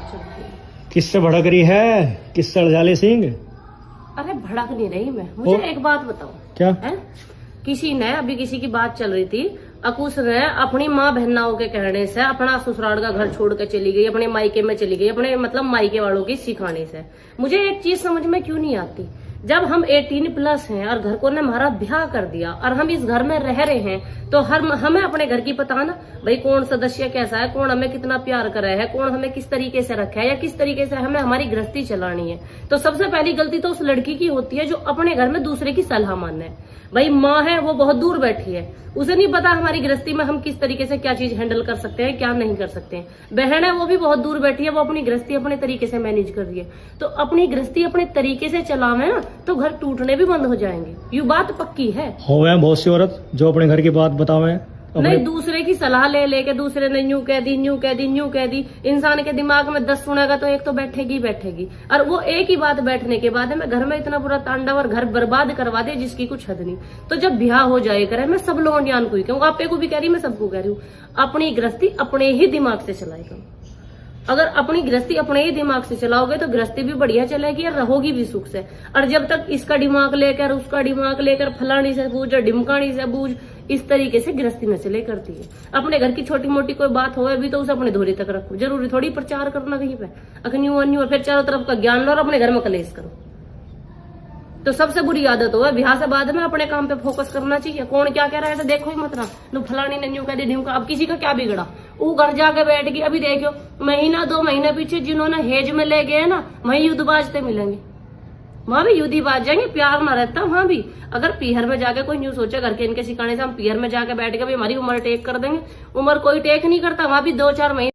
चलती है। किससे भड़क रही है? किससे अड़जाले सिंह? अरे भड़क नहीं रही मैं, मुझे एक बात बताओ। क्या है? किसी ने अभी किसी की बात चल रही थी, अकुश ने अपनी माँ बहनाओं के कहने से अपना ससुराल का घर छोड़ कर चली गई, अपने मायके में चली गई, अपने मतलब मायके वालों की सिखाने से। मुझे एक चीज समझ में क्यों नहीं आती, जब हम 18+ हैं और घर को ने हमारा ब्याह कर दिया और हम इस घर में रह रहे हैं, तो हमें अपने घर की पता ना भाई, कौन सदस्य कैसा है, कौन हमें कितना प्यार कर रहा है, कौन हमें किस तरीके से रखा है या किस तरीके से हमें हमारी गृहस्थी चलानी है। तो सबसे पहली गलती तो उस लड़की की होती है जो अपने घर में दूसरे की सलाह मानना है। भाई माँ है वो बहुत दूर बैठी है, उसे नहीं पता हमारी गृहस्थी में हम किस तरीके से क्या चीज हैंडल कर सकते हैं क्या नहीं कर सकते हैं। बहन है वो भी बहुत दूर बैठी है, वो अपनी गृहस्थी अपने तरीके से मैनेज कर रही है। तो अपनी गृहस्थी अपने तरीके से चलावे ना तो घर टूटने भी बंद हो जाएंगे, ये बात पक्की है। हो गए बहुत सी औरत जो अपने घर की बात बतावे, नहीं दूसरे की सलाह ले लेके दूसरे ने यूं कह दी यूं कह दी यूं कह दी, इंसान के दिमाग में 10 सुनेगा तो एक तो बैठेगी बैठेगी, और वो एक ही बात बैठने के बाद में घर में इतना बुरा तांडव और घर बर्बाद करवा दे जिसकी कुछ हद नहीं। तो जब ब्याह हो जाए करे, मैं सब लोगों ज्ञान को ही कहूँ, आपे को भी कह रही, मैं सबको कह रही हूँ, अपनी गृहस्थी अपने ही दिमाग से चलाएगा। अगर अपनी गृहस्थी अपने ही दिमाग से चलाओगे तो गृहस्थी भी बढ़िया चलेगी और रहोगी भी सुख से। और जब तक इसका दिमाग लेकर उसका दिमाग लेकर फलानी से बूझ ढिमकानी से बूझ, इस तरीके से गृहस्थी न चले करती है। अपने घर की छोटी मोटी कोई बात हो भी तो उसे अपने धोरी तक रखो, जरूरी थोड़ी प्रचार करना कहीं पे अखन्यू अन्यू फिर चारों तरफ का ज्ञान लो और अपने घर में कलेश करो। तो सबसे बुरी आदत हो ब्याह से बाद में अपने काम पे फोकस करना चाहिए। कौन क्या कह रहा है तो देखो ही मत ना, नु फलानी नन्यू कह दी ढिमका। अब किसी का क्या बिगड़ा, वो घर जाके बैठ गई। अभी देखो महीना 2 महीने पीछे जिन्होंने हेज में ले गए ना, वहीं युद्ध बाजते मिलेंगे, वहां भी युद्ध बाज जाएंगे, प्यार ना रहता वहां भी। अगर पीहर में जाके कोई न्यूज सोचे घर के इनके सिखाने से हम पीहर में जाके बैठ के भी हमारी उम्र टेक कर देंगे, उम्र कोई टेक नहीं करता, वहां भी 2-4 महीने